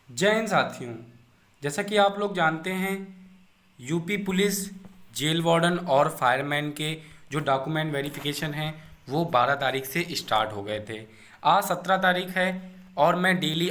जय हिंद साथियों। जैसा कि आप लोग जानते हैं, यूपी पुलिस जेल वार्डन और फायरमैन के जो डॉक्यूमेंट वेरिफिकेशन हैं वो 12 तारीख से स्टार्ट हो गए थे। आज 17 तारीख है और मैं डेली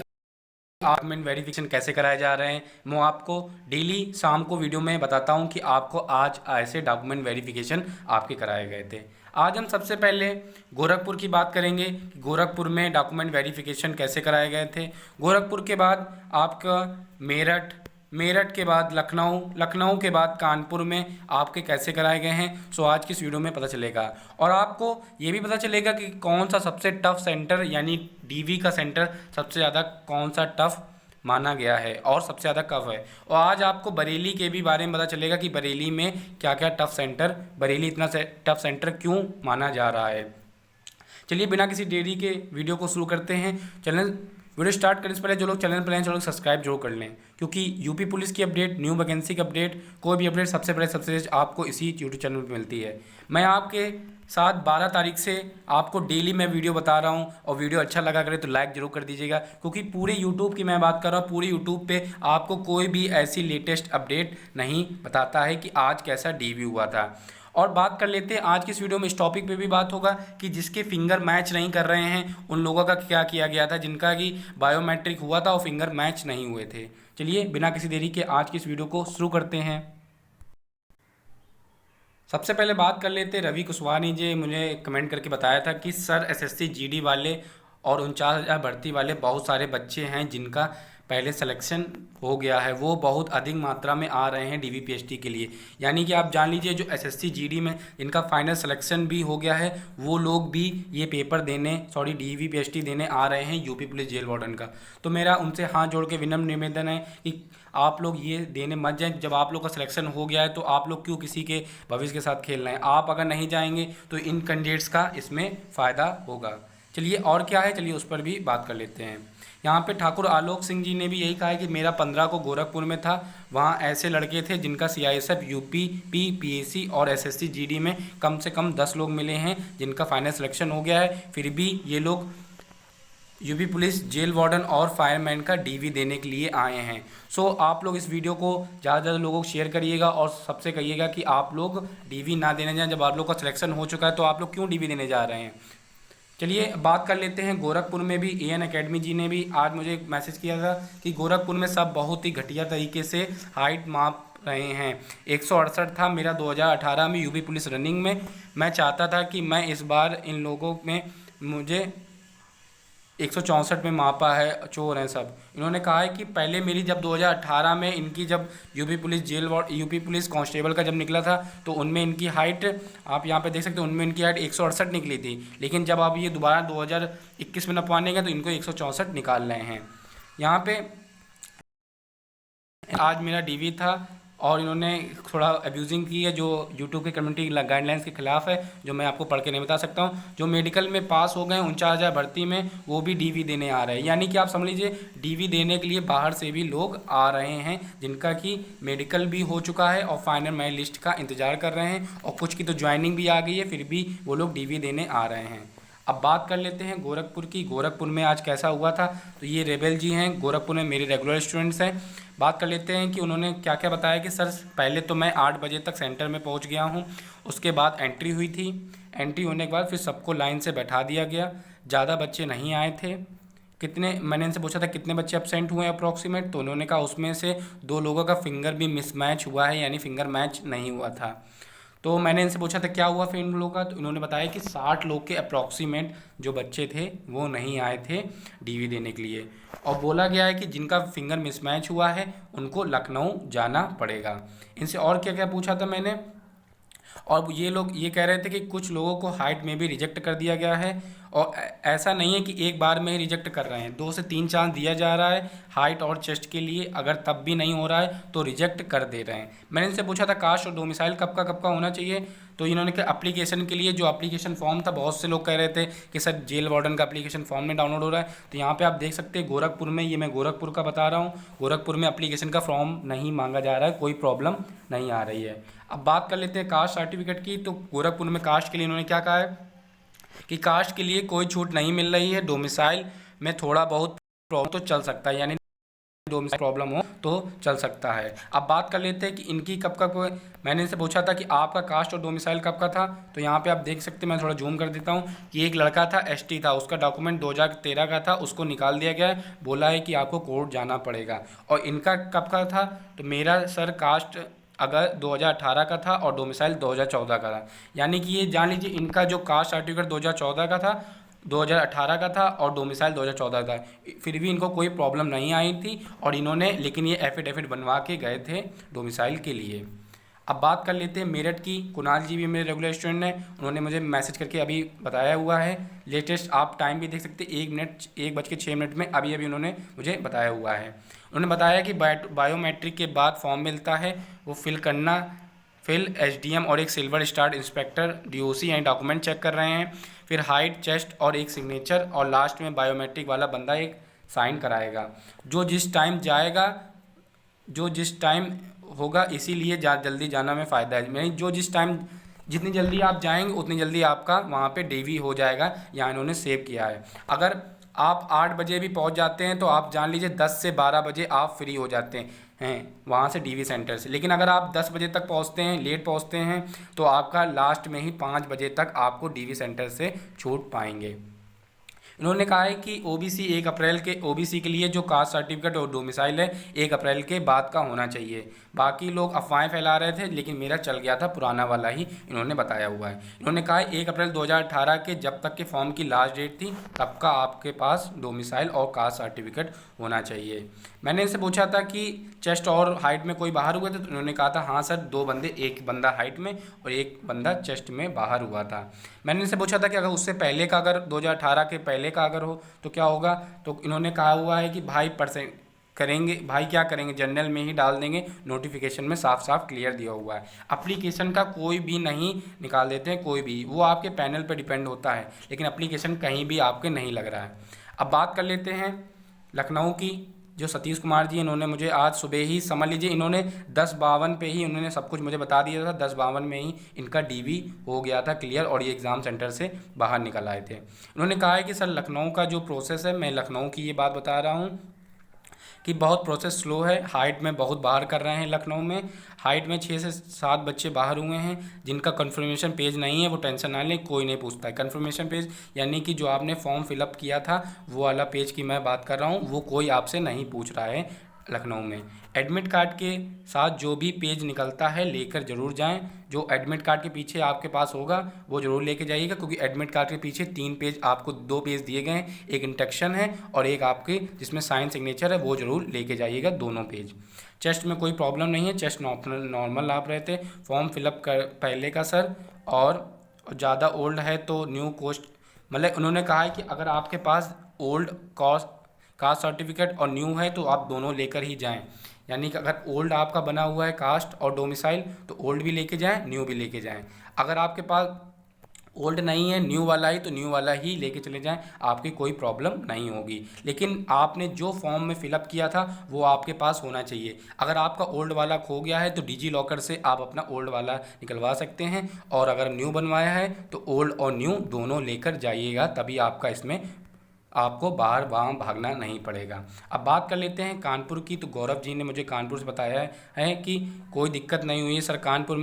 डॉक्यूमेंट वेरिफिकेशन कैसे कराए जा रहे हैं मैं आपको डेली शाम को वीडियो में बताता हूं कि आपको आज ऐसे डॉक्यूमेंट वेरिफिकेशन आपके कराए गए थे। आज हम सबसे पहले गोरखपुर की बात करेंगे कि गोरखपुर में डॉक्यूमेंट वेरिफिकेशन कैसे कराए गए थे। गोरखपुर के बाद आपका मेरठ, मेरठ के बाद लखनऊ, लखनऊ के बाद कानपुर में आपके कैसे कराए गए हैं सो आज की इस वीडियो में पता चलेगा। और आपको ये भी पता चलेगा कि कौन सा सबसे टफ सेंटर यानी डीवी का सेंटर सबसे ज़्यादा कौन सा टफ माना गया है और सबसे ज़्यादा कब है। और आज आपको बरेली के भी बारे में पता चलेगा कि बरेली में क्या क्या टफ सेंटर, बरेली इतना टफ सेंटर क्यों माना जा रहा है। चलिए बिना किसी देरी के वीडियो को शुरू करते हैं। चैनल वीडियो स्टार्ट करने से पहले जो लोग चैनल पर हैं, जो लोग सब्सक्राइब जरूर कर लें, क्योंकि यूपी पुलिस की अपडेट, न्यू वैकेंसी की अपडेट, कोई भी अपडेट सबसे पहले सबसे तेज आपको इसी यूट्यूब चैनल पर मिलती है। मैं आपके साथ 12 तारीख से आपको डेली मैं वीडियो बता रहा हूं और वीडियो अच्छा लगा करे तो लाइक जरूर कर दीजिएगा, क्योंकि पूरे यूट्यूब की मैं बात कर रहा हूँ, पूरे यूट्यूब पे आपको कोई भी ऐसी लेटेस्ट अपडेट नहीं बताता है कि आज कैसा डीवी हुआ था। और बात कर लेते हैं आज की इस वीडियो में, इस टॉपिक पे भी बात होगा कि जिसके फिंगर मैच नहीं कर रहे हैं उन लोगों का क्या किया गया था, जिनका कि बायोमेट्रिक हुआ था और फिंगर मैच नहीं हुए थे। चलिए बिना किसी देरी के आज की इस वीडियो को शुरू करते हैं। सबसे पहले बात कर लेते हैं रवि कुशवाहा ने जी मुझे कमेंट करके बताया था कि सर एसएससी जीडी वाले और 49,000 भर्ती वाले बहुत सारे बच्चे हैं जिनका पहले सिलेक्शन हो गया है, वो बहुत अधिक मात्रा में आ रहे हैं डीवीपीएसटी के लिए। यानी कि आप जान लीजिए जो एसएससी जीडी में जिनका फाइनल सिलेक्शन भी हो गया है वो लोग भी ये पेपर देने, सॉरी डीवीपीएसटी देने आ रहे हैं यूपी पुलिस जेल वार्डन का। तो मेरा उनसे हाथ जोड़ के विनम्र निवेदन है कि आप लोग ये देने मत जाएं। जब आप लोग का सिलेक्शन हो गया है तो आप लोग क्यों किसी के भविष्य के साथ खेल रहे हैं। आप अगर नहीं जाएंगे तो इन कैंडिडेट्स का इसमें फ़ायदा होगा। चलिए और क्या है, चलिए उस पर भी बात कर लेते हैं। यहाँ पे ठाकुर आलोक सिंह जी ने भी यही कहा है कि मेरा 15 को गोरखपुर में था, वहाँ ऐसे लड़के थे जिनका सीआईएसएफ, यूपी पी, पीएसी और एसएससी जीडी में कम से कम 10 लोग मिले हैं जिनका फाइनल सिलेक्शन हो गया है, फिर भी ये लोग यूपी पुलिस जेल वार्डन और फायरमैन का डीवी देने के लिए आए हैं। सो आप लोग इस वीडियो को ज़्यादा से ज़्यादा लोगों को शेयर करिएगा और सबसे कहिएगा कि आप लोग डीवी ना देने जाएं। जब आप लोग का सिलेक्शन हो चुका है तो आप लोग क्यों डीवी देने जा रहे हैं। चलिए बात कर लेते हैं गोरखपुर में भी। एएन अकेडमी जी ने भी आज मुझे एक मैसेज किया था कि गोरखपुर में सब बहुत ही घटिया तरीके से हाइट माप रहे हैं। 168 था मेरा 2018 में यूपी पुलिस रनिंग में। मैं चाहता था कि मैं इस बार इन लोगों में मुझे 164 में मापा है, चोर हैं सब। इन्होंने कहा है कि पहले मेरी जब 2018 में इनकी जब UP police jail ward, UP police constable का जब निकला था तो उनमें इनकी हाइट आप यहाँ पे देख सकते हो, उनमें इनकी हाइट 168 निकली थी। लेकिन जब आप ये दोबारा 2021 में नपवाने गए तो इनको 164 निकाल रहे हैं। यहाँ पे आज मेरा डीवी था और इन्होंने थोड़ा अब्यूजिंग की है जो यूट्यूब के कम्युनिटी गाइडलाइंस के खिलाफ है, जो मैं आपको पढ़ के नहीं बता सकता हूँ। जो मेडिकल में पास हो गए 49,000 भर्ती में वो भी डीवी देने आ रहे हैं। यानी कि आप समझ लीजिए डीवी देने के लिए बाहर से भी लोग आ रहे हैं जिनका कि मेडिकल भी हो चुका है और फाइनल मेरिट लिस्ट का इंतजार कर रहे हैं, और कुछ की तो ज्वाइनिंग भी आ गई है, फिर भी वो लोग डीवी देने आ रहे हैं। अब बात कर लेते हैं गोरखपुर की। गोरखपुर में आज कैसा हुआ था, तो ये रेबल जी हैं गोरखपुर में, मेरे रेगुलर स्टूडेंट्स हैं। बात कर लेते हैं कि उन्होंने क्या क्या बताया कि सर पहले तो मैं 8 बजे तक सेंटर में पहुंच गया हूं, उसके बाद एंट्री हुई थी। एंट्री होने के बाद फिर सबको लाइन से बैठा दिया गया, ज़्यादा बच्चे नहीं आए थे। कितने, मैंने इनसे पूछा था कितने बच्चे एब्सेंट हुए अप्रॉक्सीमेट, तो उन्होंने कहा उसमें से 2 लोगों का फिंगर भी मिसमैच हुआ है, यानी फिंगर मैच नहीं हुआ था। तो मैंने इनसे पूछा था क्या हुआ फिर इन लोगों का, तो उन्होंने बताया कि 60 लोग के अप्रॉक्सीमेट जो बच्चे थे वो नहीं आए थे डीवी देने के लिए, और बोला गया है कि जिनका फिंगर मिसमैच हुआ है उनको लखनऊ जाना पड़ेगा। इनसे और क्या क्या पूछा था मैंने, और ये लोग ये कह रहे थे कि कुछ लोगों को हाइट में भी रिजेक्ट कर दिया गया है, और ऐसा नहीं है कि एक बार में ही रिजेक्ट कर रहे हैं, 2 से 3 चांस दिया जा रहा है हाइट और चेस्ट के लिए। अगर तब भी नहीं हो रहा है तो रिजेक्ट कर दे रहे हैं। मैंने इनसे पूछा था कास्ट और डोमिसाइल कब का होना चाहिए, तो इन्होंने कहा एप्लीकेशन के लिए जो एप्लीकेशन फॉर्म था, बहुत से लोग कह रहे थे कि सर जेल वार्डन का एप्लीकेशन फॉर्म में डाउनलोड हो रहा है, तो यहाँ पे आप देख सकते हैं गोरखपुर में, ये मैं गोरखपुर का बता रहा हूँ, गोरखपुर में एप्लीकेशन का फॉर्म नहीं मांगा जा रहा है, कोई प्रॉब्लम नहीं आ रही है। अब बात कर लेते हैं कास्ट सर्टिफिकेट की। तो गोरखपुर में कास्ट के लिए इन्होंने क्या कहा है कि कास्ट के लिए कोई छूट नहीं मिल रही है, डोमिसाइल में थोड़ा बहुत प्रॉब्लम तो चल सकता है, यानी डोमिसाइल प्रॉब्लम हो तो चल सकता है। अब बात कर लेते हैं कि इनकी कब कब, मैंने इनसे पूछा था कि आपका कास्ट और डोमिसाइल कब का था, तो यहाँ पे आप देख सकते हैं, मैं थोड़ा जूम कर देता हूँ कि एक लड़का था एसटी था, उसका डॉक्यूमेंट 2013 का था, उसको निकाल दिया गया है, बोला है कि आपको कोर्ट जाना पड़ेगा। और इनका कब का था, तो मेरा सर कास्ट अगर 2018 का था और डोमिसाइल 2014 का था, यानी कि ये जान लीजिए इनका जो कास्ट सर्टिफिकेट 2014 का था, 2018 का था और डोमिसाइल 2014 का, फिर भी इनको कोई प्रॉब्लम नहीं आई थी और इन्होंने, लेकिन ये एफिडेविट बनवा के गए थे डोमिसाइल के लिए। अब बात कर लेते हैं मेरठ की। कुणाल जी भी मेरे रेगुलर स्टूडेंट हैं, उन्होंने मुझे मैसेज करके अभी बताया हुआ है, लेटेस्ट आप टाइम भी देख सकते हैं 1:06 में अभी अभी उन्होंने मुझे बताया हुआ है। उन्होंने बताया कि बायोमेट्रिक के बाद फॉर्म मिलता है, वो फिल करना, फिल एसडीएम और एक सिल्वर स्टार इंस्पेक्टर डीओसी यानी डॉक्यूमेंट चेक कर रहे हैं, फिर हाइट, चेस्ट और एक सिग्नेचर, और लास्ट में बायोमेट्रिक वाला बंदा एक साइन कराएगा। जो जिस टाइम जाएगा, जो जिस टाइम होगा, इसीलिए जल्दी जाना में फ़ायदा है। यानी जो जिस टाइम, जितनी जल्दी आप जाएंगे उतनी जल्दी आपका वहाँ पे डीवी हो जाएगा, यहाँ इन्होंने सेव किया है। अगर आप 8 बजे भी पहुँच जाते हैं तो आप जान लीजिए 10 से 12 बजे आप फ्री हो जाते हैं वहाँ से डीवी सेंटर से। लेकिन अगर आप 10 बजे तक पहुँचते हैं, लेट पहुँचते हैं, तो आपका लास्ट में ही 5 बजे तक आपको डीवी सेंटर से छूट पाएंगे। इन्होंने कहा है कि ओबीसी 1 अप्रैल के, ओबीसी के लिए जो कास्ट सर्टिफिकेट और डोमिसाइल है 1 अप्रैल के बाद का होना चाहिए। बाकी लोग अफवाहें फैला रहे थे, लेकिन मेरा चल गया था पुराना वाला ही, इन्होंने बताया हुआ है। इन्होंने कहा है 1 अप्रैल 2018 के जब तक के फॉर्म की लास्ट डेट थी तब का आपके पास डोमिसाइल और कास्ट सर्टिफिकेट होना चाहिए। मैंने इनसे पूछा था कि चेस्ट और हाइट में कोई बाहर हुए थे, तो इन्होंने कहा था हाँ सर 2 बंदे, एक बंदा हाइट में और एक बंदा चेस्ट में बाहर हुआ था। मैंने इनसे पूछा था कि अगर उससे पहले का, अगर 2018 के पहले का अगर हो तो क्या होगा, तो इन्होंने कहा हुआ है कि भाई परसेंट करेंगे, भाई क्या करेंगे, जनरल में ही डाल देंगे, नोटिफिकेशन में साफ साफ क्लियर दिया हुआ है। एप्लीकेशन का कोई भी नहीं निकाल देते हैं, कोई भी, वो आपके पैनल पर डिपेंड होता है, लेकिन एप्लीकेशन कहीं भी आपके नहीं लग रहा है। अब बात कर लेते हैं लखनऊ की। जो सतीश कुमार जी, इन्होंने मुझे आज सुबह ही, समझ लीजिए इन्होंने 10:52 पे ही उन्होंने सब कुछ मुझे बता दिया था, 10:52 में ही इनका डीवी हो गया था क्लियर और ये एग्ज़ाम सेंटर से बाहर निकल आए थे। उन्होंने कहा है कि सर लखनऊ का जो प्रोसेस है, मैं लखनऊ की ये बात बता रहा हूँ कि बहुत प्रोसेस स्लो है। हाइट में बहुत बाहर कर रहे हैं लखनऊ में, हाइट में 6 से 7 बच्चे बाहर हुए हैं जिनका कन्फर्मेशन पेज नहीं है, वो टेंशन ना लें, कोई नहीं पूछता है। कन्फर्मेशन पेज यानी कि जो आपने फॉर्म फिलअप किया था वो वाला पेज की मैं बात कर रहा हूँ, वो कोई आपसे नहीं पूछ रहा है लखनऊ में। एडमिट कार्ड के साथ जो भी पेज निकलता है लेकर ज़रूर जाएं, जो एडमिट कार्ड के पीछे आपके पास होगा वो ज़रूर लेके जाइएगा, क्योंकि एडमिट कार्ड के पीछे 3 पेज, आपको 2 पेज दिए गए हैं, एक इंस्ट्रक्शन है और एक आपके जिसमें साइन सिग्नेचर है, वो ज़रूर लेके जाइएगा दोनों पेज। चेस्ट में कोई प्रॉब्लम नहीं है, चेस्ट नॉर्मल आप रहे थे। फॉर्म फिलअप कर पहले का सर, और ज़्यादा ओल्ड है तो न्यू कोस्ट, मतलब उन्होंने कहा है कि अगर आपके पास ओल्ड कास्ट सर्टिफिकेट और न्यू है तो आप दोनों लेकर ही जाएं। यानी कि अगर ओल्ड आपका बना हुआ है कास्ट और डोमिसाइल तो ओल्ड भी लेके जाएं, न्यू भी लेके जाएं। अगर आपके पास ओल्ड नहीं है, न्यू वाला ही, तो न्यू वाला ही लेके चले जाएं, आपकी कोई प्रॉब्लम नहीं होगी। लेकिन आपने जो फॉर्म में फिलअप किया था वो आपके पास होना चाहिए। अगर आपका ओल्ड वाला खो गया है तो डिजी लॉकर से आप अपना ओल्ड वाला निकलवा सकते हैं, और अगर न्यू बनवाया है तो ओल्ड और न्यू दोनों लेकर जाइएगा, तभी आपका इसमें आपको बाहर वहाँ भागना नहीं पड़ेगा। अब बात कर लेते हैं कानपुर की। तो गौरव जी ने मुझे कानपुर से बताया है कि कोई दिक्कत नहीं हुई है सर कानपुर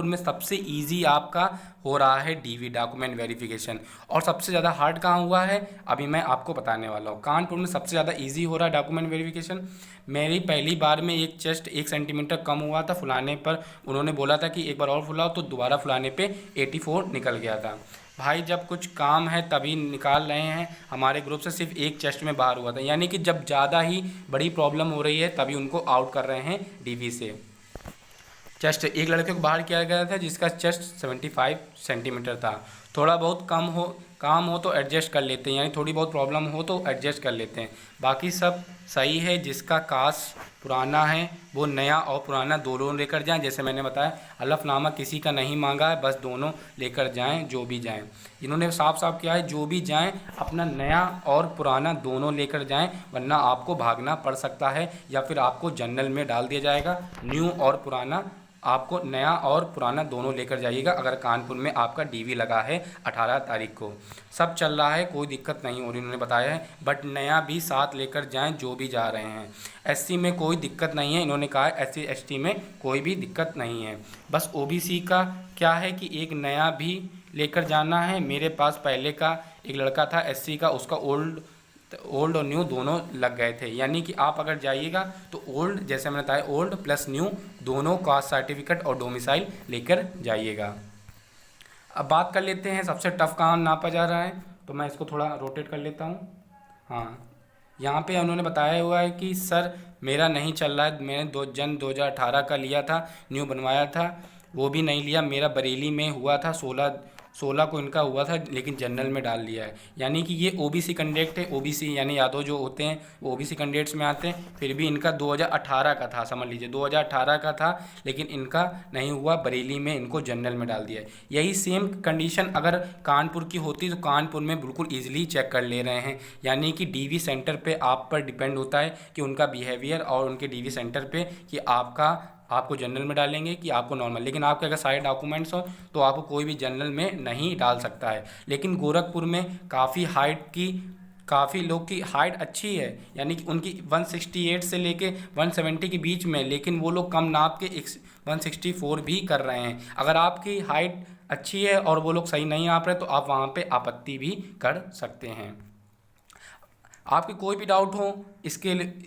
में सबसे इजी आपका हो रहा है डीवी डॉक्यूमेंट वेरिफिकेशन। और सबसे ज़्यादा हार्ड कहाँ हुआ है अभी मैं आपको बताने वाला हूँ। कानपुर में सबसे ज़्यादा ईजी हो रहा है डॉक्यूमेंट वेरिफिकेशन। मेरी पहली बार में एक चेस्ट 1 सेंटीमीटर कम हुआ था, फुलाने पर उन्होंने बोला था कि एक बार और फुलाओ, तो दोबारा फुलाने पर 84 निकल गया था। भाई जब कुछ काम है तभी निकाल रहे हैं। हमारे ग्रुप से सिर्फ एक चेस्ट में बाहर हुआ था, यानी कि जब ज़्यादा ही बड़ी प्रॉब्लम हो रही है तभी उनको आउट कर रहे हैं डीवी से। चेस्ट एक लड़के को बाहर किया गया था जिसका चेस्ट 75 सेंटीमीटर था। थोड़ा बहुत काम हो तो एडजस्ट कर लेते हैं, यानी थोड़ी बहुत प्रॉब्लम हो तो एडजस्ट कर लेते हैं, बाकी सब सही है। जिसका कास्ट पुराना है वो नया और पुराना दोनों लेकर जाएं। जैसे मैंने बताया हलफनामा किसी का नहीं मांगा है, बस दोनों लेकर जाएं जो भी जाएं। इन्होंने साफ साफ किया है जो भी जाएं अपना नया और पुराना दोनों लेकर जाएं, वरना आपको भागना पड़ सकता है या फिर आपको जनरल में डाल दिया जाएगा। न्यू और पुराना आपको नया और पुराना दोनों लेकर जाइएगा अगर कानपुर में आपका डीवी लगा है 18 तारीख को। सब चल रहा है, कोई दिक्कत नहीं हो रही, उन्होंने बताया है, बट नया भी साथ लेकर जाएं जो भी जा रहे हैं। एससी में कोई दिक्कत नहीं है, इन्होंने कहा एससी एसटी में कोई भी दिक्कत नहीं है। बस ओबीसी का क्या है कि एक नया भी लेकर जाना है। मेरे पास पहले का एक लड़का था एससी का, उसका ओल्ड और न्यू दोनों लग गए थे। यानी कि आप अगर जाइएगा तो ओल्ड, जैसे मैंने बताया, ओल्ड प्लस न्यू दोनों कास्ट सर्टिफिकेट और डोमिसाइल लेकर जाइएगा। अब बात कर लेते हैं सबसे टफ कहाँ नापा जा रहा है, तो मैं इसको थोड़ा रोटेट कर लेता हूँ। हाँ, यहाँ पे उन्होंने बताया हुआ है कि सर मेरा नहीं चल रहा है, मैंने 2018 का लिया था, न्यू बनवाया था, वो भी नहीं लिया। मेरा बरेली में हुआ था 16 को इनका हुआ था, लेकिन जनरल में डाल लिया है। यानी कि ये ओबीसी कैंडिडेट है, ओबीसी यानी यादव जो होते हैं वो ओबीसी कैंडिडेट्स में आते हैं। फिर भी इनका 2018 का था, समझ लीजिए 2018 का था, लेकिन इनका नहीं हुआ, बरेली में इनको जनरल में डाल दिया है। यही सेम कंडीशन अगर कानपुर की होती तो कानपुर में बिल्कुल ईजिली चेक कर ले रहे हैं। यानी कि डीवी सेंटर पे आप पर डिपेंड होता है कि उनका बिहेवियर और उनके डीवी सेंटर पे कि आपको जनरल में डालेंगे कि आपको नॉर्मल। लेकिन आपके अगर सारे डॉक्यूमेंट्स हो तो आपको कोई भी जनरल में नहीं डाल सकता है। लेकिन गोरखपुर में काफ़ी लोग की हाइट अच्छी है, यानी कि उनकी 168 से लेके 170 के बीच में, लेकिन वो लोग कम नाप के 164 भी कर रहे हैं। अगर आपकी हाइट अच्छी है और वो लोग सही नहीं आप रहे तो आप वहाँ पे आपत्ति भी कर सकते हैं। आपकी कोई भी डाउट हो इसके लिए,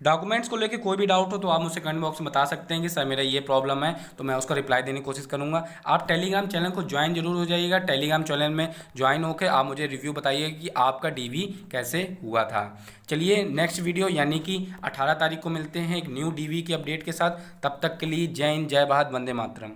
डॉक्यूमेंट्स को लेके कोई भी डाउट हो तो आप मुझसे कमेंट बॉक्स में बता सकते हैं कि सर मेरा ये प्रॉब्लम है, तो मैं उसका रिप्लाई देने की कोशिश करूंगा। आप टेलीग्राम चैनल को ज्वाइन जरूर हो जाइएगा। टेलीग्राम चैनल में ज्वाइन होकर आप मुझे रिव्यू बताइएगा कि आपका डीवी कैसे हुआ था। चलिए नेक्स्ट वीडियो यानी कि 18 तारीख को मिलते हैं एक न्यू डीवी की अपडेट के साथ। तब तक के लिए जय हिंद, जय भारत, वंदे मातरम।